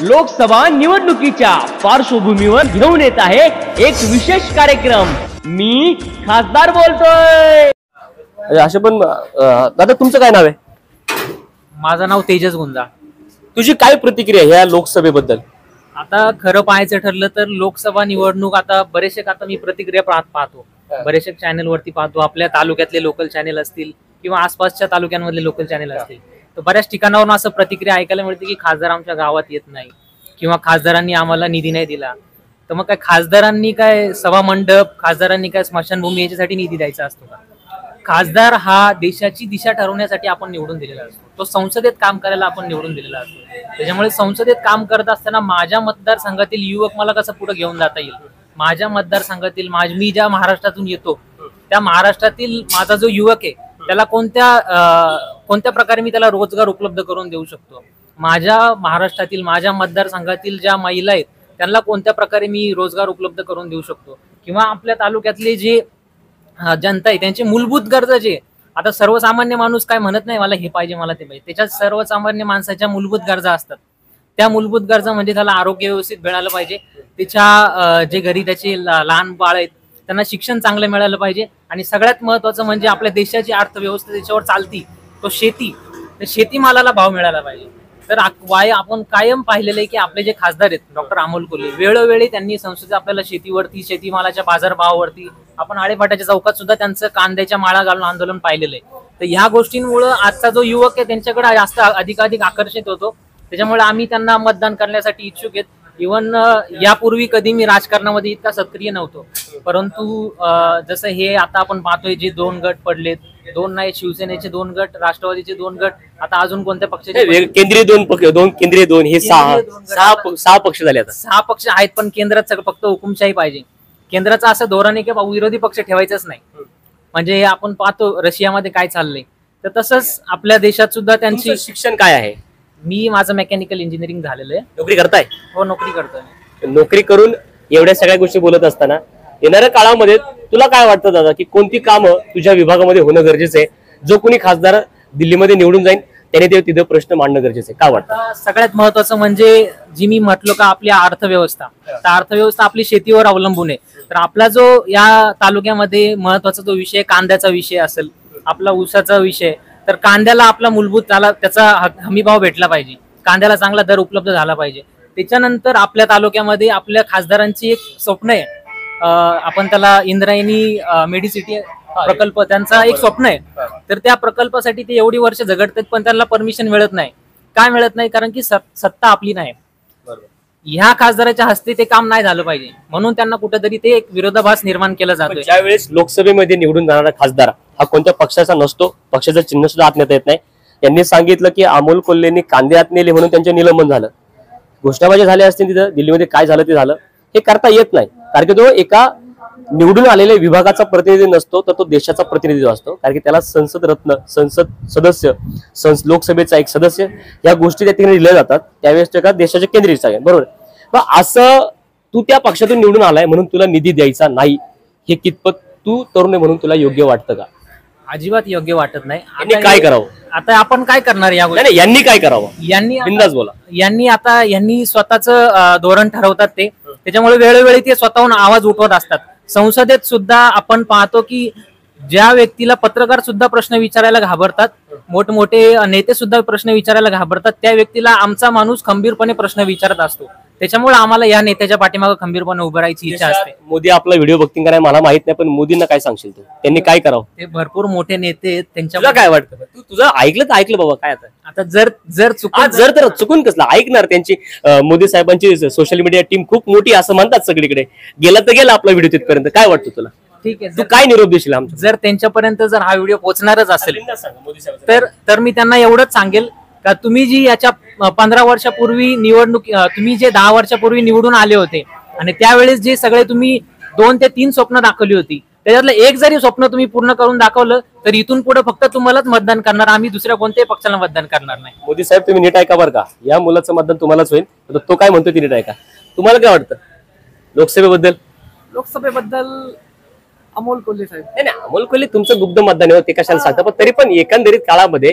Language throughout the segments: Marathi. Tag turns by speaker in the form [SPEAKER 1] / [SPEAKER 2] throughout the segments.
[SPEAKER 1] लोकसभा निवडणुकीच्या पार्श्वभूमीवर घेऊन येत आहे एक विशेष कार्यक्रम। मी खासदार बोलतोय।
[SPEAKER 2] असे पण दादा तुमचं काय नाव आहे?
[SPEAKER 3] माझं नाव तेजस गुंजा।
[SPEAKER 2] तुझी काय प्रतिक्रिया ह्या लोकसभेबद्दल?
[SPEAKER 3] आता खरं पाहायचं ठरलं तर लोकसभा निवडणूक आता बरेचसे आता मी प्रतिक्रिया पाहतो, बरेचसे चॅनल वरती पाहतो, आपल्या तालुक्यातले लोकल चॅनल असतील किंवा आसपासच्या तालुक्यांमधले लोकल चॅनल असतील, तर बऱ्याच ठिकाणावरून असं प्रतिक्रिया ऐकायला मिळते की खासदार आमच्या गावात येत नाही किंवा खासदारांनी आम्हाला निधी नाही दिला। तर मग काय खासदारांनी काय सभा मंडप, खासदारांनी काय स्मशानभूमी याच्यासाठी निधी द्यायचा असतो का? खासदार हा देशाची दिशा ठरवण्यासाठी आपण निवडून दिलेला असतो, तो संसदेत काम करायला आपण निवडून दिलेला असतो। त्याच्यामुळे संसदेत काम करत असताना माझ्या मतदारसंघातील युवक मला कसं पुढे घेऊन जाता येईल, माझ्या मतदारसंघातील मी ज्या महाराष्ट्रातून येतो त्या महाराष्ट्रातील माझा जो युवक आहे त्याला कोणत्या प्रकारे मी त्याला रोजगार उपलब्ध करून देऊ शकतो, माझ्या महाराष्ट्रातील माझ्या मतदारसंघातील ज्या महिला आहेत त्यांना कोणत्या प्रकारे मी रोजगार उपलब्ध करून देऊ शकतो, किंवा आपल्या तालुक्यातले जे जनता आहे त्यांचे मूलभूत गरजा जे आता सर्वसामान्य माणूस काय म्हणत नाही मला हे पाहिजे मला ते पाहिजे, त्याच्यात सर्वसामान्य माणसाच्या मूलभूत गरजा असतात। त्या मूलभूत गरजा म्हणजे त्याला आरोग्य व्यवस्थित मिळालं पाहिजे, त्याच्या जे घरी त्याचे लहान बाळ आहेत त्यांना शिक्षण चांगलं मिळालं पाहिजे, आणि सगळ्यात महत्वाचं म्हणजे आपल्या देशाची अर्थव्यवस्था त्याच्यावर चालती तो शेती, तर शेतीमालाला भाव मिळाला पाहिजे। तर आपण कायम पाहिलेलं आहे की आपले जे खासदार आहेत डॉक्टर अमोल कोल्हे वेळोवेळी त्यांनी संसदेत आपल्याला शेतीवरती, शेतीमालाच्या बाजारभावावरती, आपण आळेफाटाच्या चौकात सुद्धा त्यांचं कांद्याच्या माळा घालून आंदोलन पाहिलेलं आहे। तर ह्या गोष्टींमुळे आजचा जो युवक आहे त्यांच्याकडे जास्त अधिकाधिक आकर्षित होतो, त्याच्यामुळे आम्ही त्यांना मतदान करण्यासाठी इच्छुक आहेत। इव्हन यापूर्वी कधी मी राजकारणामध्ये इतका सक्रिय नव्हतो, परंतु जसं हे आता आपण पाहतोय जे 2 गट पडलेत, 2 नाही, शिवसेनेचे 2 गट, राष्ट्रवादीचे 2 गट, आता अजून कोणत्या पक्षाचे
[SPEAKER 2] केंद्रीय 2 केंद्रीय 2 हे 6 पक्ष झाले। आता
[SPEAKER 3] 6 पक्ष आहेत, पण केंद्रात सगळं फक्त हुकुमशाही पाहिजे। केंद्राचं असं धोरण आहे की विरोधी पक्ष ठेवायचंच नाही, म्हणजे आपण पाहतो रशियामध्ये काय चाललंय, तर तसंच आपल्या देशात सुद्धा त्यांची
[SPEAKER 2] शिक्षण काय आहे?
[SPEAKER 3] मी माझं मेकॅनिकल इंजिनिअरिंग झालेलं आहे।
[SPEAKER 2] नोकरी करताय?
[SPEAKER 3] हो, नोकरी करतोय।
[SPEAKER 2] नोकरी करून एवढ्या सगळ्या गोष्टी बोलत असताना येणाऱ्या काळामध्ये तुला काय वाटतं दादा की कोणती कामं तुझ्या विभागामध्ये होणं गरजेचं आहे? जो कोणी खासदार दिल्लीमध्ये निवडून जाईल त्याने ते तिथं प्रश्न मांडणं गरजेचं आहे, काय वाटतं?
[SPEAKER 3] सगळ्यात महत्वाचं म्हणजे जी मी म्हटलो का आपली अर्थव्यवस्था, तर अर्थव्यवस्था आपली शेतीवर अवलंबून आहे। तर आपला जो या तालुक्यामध्ये महत्वाचा जो विषय कांद्याचा विषय असेल, आपला ऊसाचा विषय, तर कांद्याला आपला मूलभूत त्याचा हमी भाव भेटला पाहिजे, कांद्याला चांगला दर उपलब्ध झाला पाहिजे। त्याच्यानंतर आपल्या तालुक्यामध्ये आपल्या खासदारांची एक स्वप्न आहे, आपण त्याला इंद्रायणी मेडिसिटी प्रकल्प त्यांचा एक स्वप्न आहे, तर त्या प्रकल्पासाठी ते एवढी वर्ष झगडतात पण त्यांना परमिशन मिळत नाही। काय मिळत नाही? कारण की सत्ता आपली नाही, ह्या खासदाराच्या हस्ते ते काम नाही झालं पाहिजे, म्हणून त्यांना कुठेतरी ते एक विरोधाभास निर्माण केला जातो।
[SPEAKER 2] ज्यावेळेस लोकसभेमध्ये निवडून जाणारा खासदार हा कोणत्या पक्षाचा नसतो, पक्षाचं चिन्ह सुद्धा आत नेता येत नाही। यांनी सांगितलं की अमोल कोल्हेंनी कांदे आत नेले म्हणून त्यांचे निलंबन झालं, घोषणाबाजी झाली असते तिथं दिल्लीमध्ये काय झालं ते झालं, हे करता येत नाही, कारण की तो एका निवडून आलेल्या विभागाचा प्रतिनिधी नसतो, तर तो देशाचा प्रतिनिधी असतो, कारण की त्याला संसद रत्न, संसद सदस्य, लोकसभेचा एक सदस्य, या गोष्टी त्या ठिकाणी दिल्या जातात, त्यावेळेस त्या देशाचे केंद्रीय आहे, बरोबर? पण असं तू त्या पक्षातून निवडून आलाय म्हणून तुला निधी द्यायचा नाही, हे कितपत तू तरुण म्हणून तुला योग्य वाटतं का?
[SPEAKER 3] अजिबात योग्य वाटत नाही।
[SPEAKER 2] यांनी काय करावं? आता
[SPEAKER 3] आपण काय करणार या गोष्टी?
[SPEAKER 2] यांनी काय करावं?
[SPEAKER 3] बिंदास
[SPEAKER 2] बोला।
[SPEAKER 3] यांनी स्वतःचं धोरण ठरवतात ते, त्याच्यामुळे वेळोवेळी ते स्वतःहून आवाज उठवत असतात। संसदेत सुद्धा आपण पाहतो की ज्या व्यक्तीला पत्रकार सुद्धा प्रश्न विचारायला घाबरतात, मोठमोठे नेते सुद्धा प्रश्न विचारायला घाबरतात, त्या व्यक्तीला आमचा माणूस खंबीरपणे प्रश्न विचारत असतो। त्याच्यामुळे आम्हाला या नेत्याच्या पाठीमागे खंबीरपणे उभं राहायची इच्छा असते।
[SPEAKER 2] मोदी आपला व्हिडिओ बघतील का नाही मला माहित नाही, पण मोदींना काय सांगशील तू? त्यांनी काय करावं?
[SPEAKER 3] ते भरपूर मोठे नेते,
[SPEAKER 2] त्यांच्याला काय वाटतं? तू तुझं ऐकलं तर ऐकलं बाबा, काय आता जर चुकून कसला ऐकणार? त्यांची मोदी साहेबांची सोशल मीडिया टीम खूप मोठी असं म्हणतात सगळीकडे, गेला तर गेला आपला व्हिडिओ तिथपर्यंत, काय वाटतं तुला?
[SPEAKER 3] ठीक आहे,
[SPEAKER 2] तू काय निरोप देशील आमचा?
[SPEAKER 3] जर त्यांच्यापर्यंत जर हा व्हिडिओ पोहोचणारच असेल तर मी त्यांना एवढंच सांगेल का तुम्ही जी याच्या 15 वर्षापूर्वी निवडणूक, तुम्ही जे 10 वर्षापूर्वी निवडून आले होते आणि त्यावेळेस जे सगळे तुम्ही 2 ते 3 स्वप्न दाखवली होती, त्याच्यातलं एक जरी स्वप्न तुम्ही पूर्ण करून दाखवलं तर इथून पुढे फक्त तुम्हालाच मतदान करणार, आम्ही दुसऱ्या कोणत्याही पक्षाला मतदान करणार नाही।
[SPEAKER 2] मोदी साहेब तुम्ही नीट ऐका बरं का, या मुलाचं मतदान तुम्हालाच होईल, तो काय म्हणतो ती नीट ऐका। तुम्हाला काय वाटतं लोकसभेबद्दल?
[SPEAKER 4] अमोल कोल्हे साहेब.
[SPEAKER 2] नाही नाही, अमोल कोल्हे तुमचं गुप्त मतदान आहे ते कशाला सांगता, पण तरी पण एकंदरीत काळामध्ये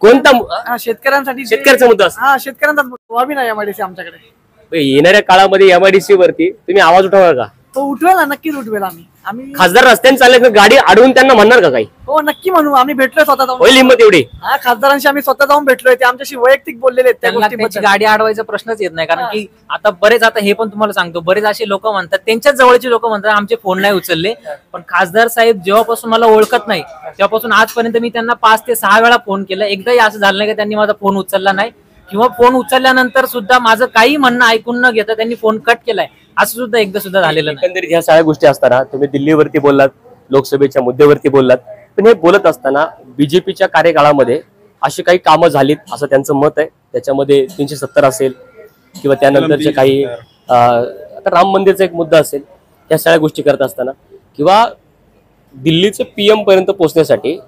[SPEAKER 2] कोणता
[SPEAKER 4] शेतकऱ्यांसाठी
[SPEAKER 2] शेतकऱ्याचा मुद्दा असतो?
[SPEAKER 4] शेतकऱ्यांचा सोयाबीन आहे एमआयडीसी आमच्याकडे.
[SPEAKER 2] येणाऱ्या काळामध्ये एमआयडीसी वरती तुम्ही आवाज उठवणार का?
[SPEAKER 4] तो उठवेल ना, नक्कीच उठवेल. आम्ही
[SPEAKER 2] खासदार रस्त्याने चालले तर गाडी अडवून त्यांना म्हणणार का काही?
[SPEAKER 4] हो नक्की म्हणू. आम्ही भेटलोय स्वतः जाऊन.
[SPEAKER 2] होईल हिंमत एवढी?
[SPEAKER 4] खासदारांशी आम्ही स्वतः जाऊन भेटलोय. ते आमच्याशी वैयक्तिक बोललेले आहेत त्या
[SPEAKER 3] त्यांना त्यांची
[SPEAKER 4] गोष्टीबद्दल.
[SPEAKER 3] गाडी अडवायचा प्रश्नच येत नाही, कारण की आता हे पण तुम्हाला सांगतो, बरेच असे लोक म्हणतात, त्यांच्याच जवळचे लोक म्हणतात आमचे फोन नाही उचलले. पण खासदार साहेब जेव्हापासून मला ओळखत नाही तेव्हापासून आजपर्यंत मी त्यांना 5 ते 6 वेळा फोन केला. एकदाही असं झालं नाही की त्यांनी माझा फोन उचलला नाही, किंवा फोन उचलल्यानंतर सुद्धा माझं काही म्हणणं ऐकून न घेता त्यांनी फोन कट केलाय, असं सुद्धा एकदा सुद्धा झालेलं नाही.
[SPEAKER 2] एकंदरीत ह्या सगळ्या गोष्टी असताना तुम्ही दिल्लीवरती बोललात, लोकसभेच्या मुद्द्यावरती बोललात, पण हे बोलत असताना बीजेपीच्या कार्यकाळामध्ये अशी काही कामं झालीत असं त्यांचं मत आहे. त्याच्यामध्ये 370 असेल किंवा त्यानंतरचे काही आता राम मंदिरचा एक मुद्दा असेल, ह्या सगळ्या गोष्टी करत असताना किंवा दिल्लीचे PM पर्यंत पोहोचण्यासाठी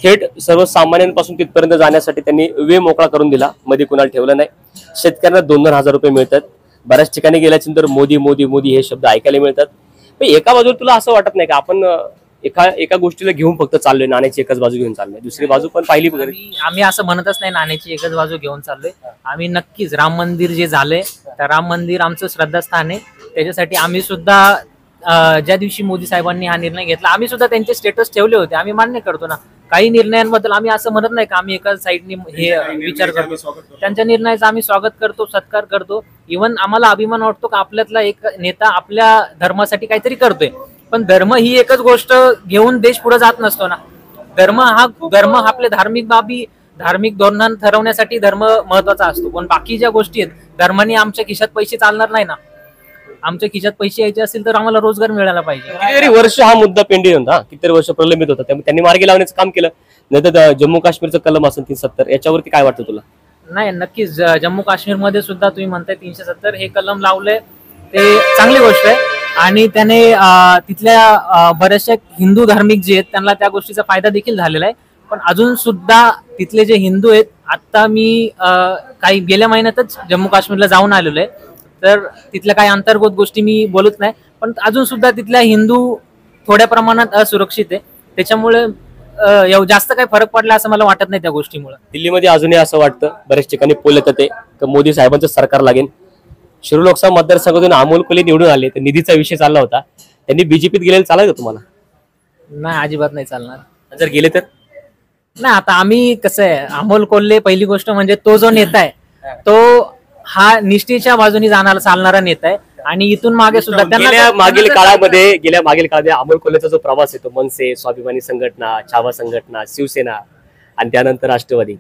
[SPEAKER 2] थेट सर्वसामान्यांपासून तिथपर्यंत जाण्यासाठी त्यांनी वे मोकळा करून दिला, मध्ये कुणाला ठेवलं नाही. शेतकऱ्यांना 2-2 हजार रुपये मिळतात. बऱ्याच ठिकाणी गेल्यानंतर मोदी मोदी मोदी हे शब्द ऐकायला मिळतात. पण एका बाजूला तुला असं वाटत नाही का आपण एका गोष्टीला घेऊन फक्त चाललोय, नाण्याची एकच बाजू घेऊन चाललोय, दुसरी बाजू पण पाहिली वगैरे?
[SPEAKER 3] आम्ही असं म्हणतच नाही नाण्याची एकच बाजू घेऊन चाललोय. आम्ही नक्कीच राम मंदिर जे झालंय, तर राम मंदिर आमचं श्रद्धास्थान आहे. त्याच्यासाठी आम्ही सुद्धा ज्या दिवशी मोदी साहेबांनी हा निर्णय घेतला, आम्ही सुद्धा त्यांचे स्टेटस ठेवले होते. आम्ही मान्य करतो ना, काही निर्णयांबद्दल आम्ही असं म्हणत नाही का आम्ही एका साईडनी हे विचार करतो. त्यांच्या निर्णयाचं आम्ही स्वागत करतो, सत्कार करतो. इव्हन आम्हाला अभिमान वाटतो का आपल्यातला एक नेता आपल्या धर्मासाठी काहीतरी करतोय. पण धर्म ही एकच गोष्ट घेऊन देश पुढे जात नसतो ना. धर्म आपले धार्मिक बाबी, धार्मिक धोरण ठरवण्यासाठी धर्म महत्वाचा असतो. पण बाकी ज्या गोष्टी आहेत, धर्माने आमच्या खिशात पैसे चालणार नाही ना. आमच्या खिशात पैसे यायचे असतील तर आम्हाला रोजगार मिळाला पाहिजे.
[SPEAKER 2] कितीतरी वर्ष हा मुद्दा पेंडिंग होता, कितीतरी वर्ष प्रलंबित होता, त्यामुळे त्यांनी मार्गी लावण्याचं काम केलं. नंतर जम्मू काश्मीरचं कलम असेल 370, याच्यावरती काय वाटतं तुला?
[SPEAKER 3] नाही, नक्कीच जम्मू काश्मीरमध्ये सुद्धा तुम्ही म्हणताय 370 हे कलम लावलंय, ते चांगली गोष्ट आहे. आणि त्याने तिथल्या बऱ्याचशा हिंदू धार्मिक जे आहेत त्यांना त्या गोष्टीचा फायदा देखील झालेला आहे. पण अजून सुद्धा तिथले जे हिंदू आहेत, आता मी काही गेल्या महिन्यातच जम्मू काश्मीरला जाऊन आलेलो आहे, तर तिथल्या काही अंतर्गत गोष्टी मी बोलत नाही. पण अजून सुद्धा तिथल्या हिंदू थोड्या प्रमाणात असुरक्षित आहे. त्याच्यामुळे जास्त काही फरक पडला असं मला वाटत नाही त्या गोष्टीमुळे.
[SPEAKER 2] दिल्लीमध्ये अजूनही असं वाटतं, बऱ्याच ठिकाणी पोल येतं ते की मोदी साहेबांचं सरकार लागेल. शिरूर लोकसभा मतदारसंघातून अमोल कोल्हे निवडून आले, तर निधीचा विषय चालला होता, त्यांनी बीजेपीत गेलेलं चालेल का तुम्हाला?
[SPEAKER 3] नाही, अजिबात नाही चालणार.
[SPEAKER 2] जर गेले तर
[SPEAKER 3] नाही. आता आम्ही कसं आहे, अमोल कोल्हे पहिली गोष्ट म्हणजे तो जो नेता आहे तो हा निष्ठेच्या बाजूने चालणारा नेता आहे. आणि इथून मागे सुद्धा
[SPEAKER 2] गेल्या मागील काळामध्ये अमोल कोल्हेचा जो प्रवास आहे तो मनसे, स्वाभिमानी संघटना, छावा संघटना, शिवसेना आणि त्यानंतर राष्ट्रवादी,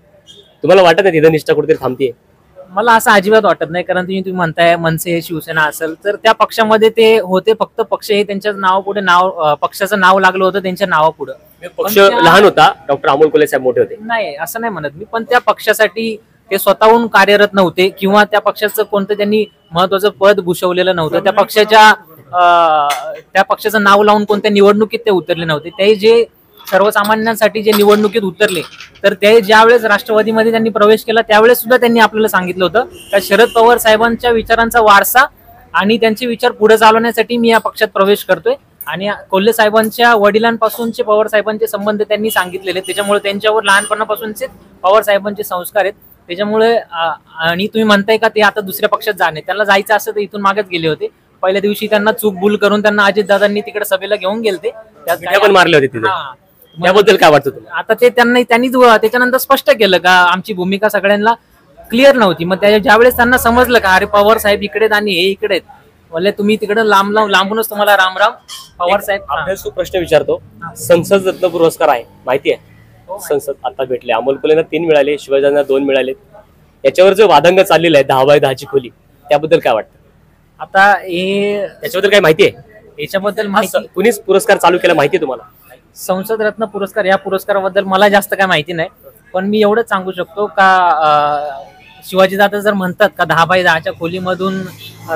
[SPEAKER 2] तुम्हाला वाटत नाही तिथं निष्ठा कुठेतरी थांबतीये?
[SPEAKER 3] मला असं अजिबात वाटत नाही. कारण तुम्ही म्हणताय मनसे शिवसेना असेल तर त्या पक्षामध्ये ते होते, फक्त पक्ष हे त्यांच्या नावापुढे पक्षाचं नाव लागलं होतं त्यांच्या नावापुढे.
[SPEAKER 2] पक्ष लहान होता, डॉक्टर अमोल कोल्हे साहेब मोठे होते.
[SPEAKER 3] नाही, असं नाही म्हणत मी, पण त्या पक्षासाठी ते स्वतःहून कार्यरत नव्हते, किंवा त्या पक्षाचं कोणतं त्यांनी महत्वाचं पद भूषवलेलं नव्हतं. त्या पक्षाचं नाव लावून कोणत्या निवडणुकीत ते उतरले नव्हते. ते जे सर्वसामान्यांसाठी जे निवडणुकीत उतरले, तर ते ज्यावेळेस राष्ट्रवादीमध्ये त्यांनी प्रवेश केला त्यावेळेस सुद्धा त्यांनी आपल्याला सांगितलं होतं का शरद पवार साहेबांच्या विचारांचा वारसा आणि त्यांचे विचार पुढे चालवण्यासाठी मी या पक्षात प्रवेश करतोय. आणि कोल्हे साहेबांच्या वडिलांपासूनचे पवार साहेबांचे संबंध त्यांनी सांगितलेले, त्याच्यामुळे त्यांच्यावर लहानपणापासूनचे पवार साहेबांचे संस्कार आहेत. त्याच्यामुळे आणि तुम्ही म्हणताय का ते आता दुसऱ्या पक्षात जाणे, त्यांना जायचं असं तर इथून मागेच गेले होते. पहिल्या दिवशी त्यांना चूक भूल करून त्यांना अजितदादांनी तिकडे सभेला घेऊन गेलते,
[SPEAKER 2] पण मारले होते तिथे. त्याबद्दल काय वाटतं तुला?
[SPEAKER 3] आता ते त्यांनीच त्याच्यानंतर स्पष्ट केलं का आमची भूमिका सगळ्यांना क्लिअर नव्हती. मग ज्यावेळेस त्यांना समजलं का अरे पवार साहेब इकडेत आणि हे इकडेत, बोलले तुम्ही तिकडे लांबूनच तुम्हाला राम राम. पवार साहेब
[SPEAKER 2] अभ्यासू प्रश्न विचारतो, संसद रत्न पुरस्कार आहे माहिती आहे? संसद आता भेटले, अमोल कोल्हेंना 3 मिळाले, शिवाजींना 2 मिळाले. याच्यावर जो वादंग चाललेला आहे 10x10ची खोली, त्याबद्दल काय वाटतं?
[SPEAKER 3] आता हे
[SPEAKER 2] याच्याबद्दल काय माहिती आहे?
[SPEAKER 3] याच्याबद्दल माहिती
[SPEAKER 2] कुणीच पुरस्कार चालू केला माहिती आहे तुम्हाला?
[SPEAKER 3] संसद रत्न पुरस्कार, या पुरस्काराबद्दल मला जास्त काय माहिती नाही. पण मी एवढंच सांगू शकतो का शिवाजीदादा जर म्हणतात का 10x10च्या खोलीमधून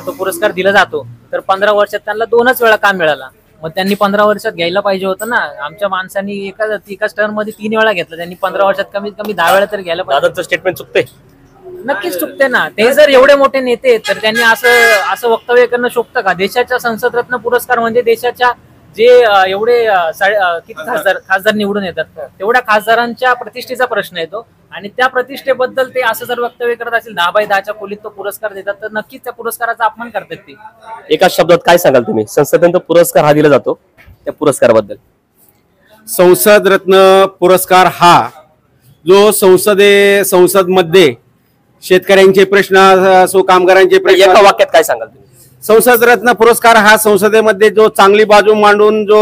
[SPEAKER 3] तो पुरस्कार दिला जातो, तर 15 वर्षात त्यांना 2च वेळा का मिळाला? मग त्यांनी 15 वर्षात घ्यायला पाहिजे होतं ना. आमच्या माणसांनी एकाच टर्म मध्ये 3 वेळा घेतला, त्यांनी 15 वर्षात कमीत कमी 10 वेळा तरी घ्यायला पाहिजे.
[SPEAKER 2] दादाचं स्टेटमेंट चुकते?
[SPEAKER 3] नक्कीच चुकते ना. ते जर एवढे मोठे नेते तर त्यांनी असं वक्तव्य करणं शोभतं का? देशाच्या संसद रत्न पुरस्कार म्हणजे देशाच्या जे एवढे किती खासदार निवडून येतात तेवढ्या खासदारांच्या प्रतिष्ठेचा प्रश्न येतो आणि त्या प्रतिष्ठेबद्दल ते असं जर वक्तव्य करत असेल 10/10च्या खोलीत तो पुरस्कार देतात तर नक्कीच त्या पुरस्काराचा अपमान करतात ते.
[SPEAKER 2] एका शब्दात काय सांगाल तुम्ही संसदेनंतर पुरस्कार हा दिला जातो त्या पुरस्काराबद्दल?
[SPEAKER 5] संसद रत्न पुरस्कार हा जो संसद मध्ये शेतकऱ्यांचे प्रश्न असो, कामगारांचे
[SPEAKER 2] एका
[SPEAKER 5] प्रश्न,
[SPEAKER 2] वाक्यात काय सांगाल तुम्ही?
[SPEAKER 5] संसद रत्न पुरस्कार हा संसदेमध्ये जो चांगली बाजू मांडून जो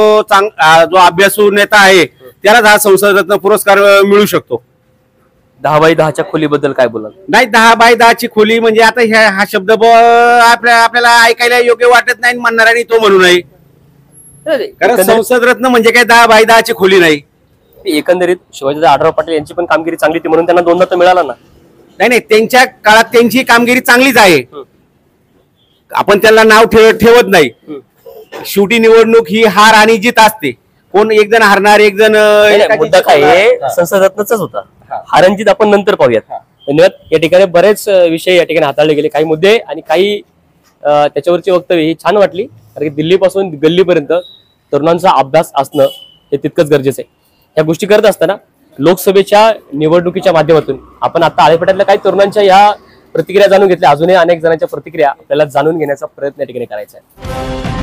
[SPEAKER 5] अभ्यासू नेता आहे त्यालाच हा संसद रत्न पुरस्कार मिळू शकतो.
[SPEAKER 2] 10/10च्या खोलीबद्दल काय बोलाल?
[SPEAKER 5] नाही, 10/10ची खोली म्हणजे आता हा शब्द आपल्याला ऐकायला योग्य वाटत नाही, म्हणणाऱ्यांनी तो म्हणू नये. कारण संसद रत्न म्हणजे काय 10/10ची खोली नाही.
[SPEAKER 2] एकंदरीत शिवाजीराव आढराव पाटील यांची पण कामगिरी चांगली होती म्हणून त्यांना 2दा तर मिळाला ना.
[SPEAKER 5] नाही, त्यांच्या काळात त्यांची कामगिरी चांगलीच आहे. आपण त्यांना नाव ठेवत नाही. शेवटी निवडणूक ही हार आणि जीत असते. कोण एक जण हारणार, एक जण.
[SPEAKER 2] मुद्दा काय आहे, संसद रत्नच होता. हारणजीत आपण नंतर पाहूयात. धन्यवाद. या ठिकाणी बरेच विषय या ठिकाणी हाताळले गेले, काही मुद्दे आणि काही त्याच्यावरची वक्तव्य ही छान वाटली. कारण की दिल्लीपासून गल्लीपर्यंत तरुणांचा अभ्यास असणं हे तितकंच गरजेचं आहे. या गोष्टी करत असताना लोकसभेच्या निवडणुकीच्या माध्यमातून आपण आता आळेफाट्यातल्या काही तरुणांच्या या प्रतिक्रिया जाणून घेतल्या. अजूनही अनेक जणांच्या प्रतिक्रिया आपल्याला जाणून घेण्याचा प्रयत्न या ठिकाणी करायचा आहे.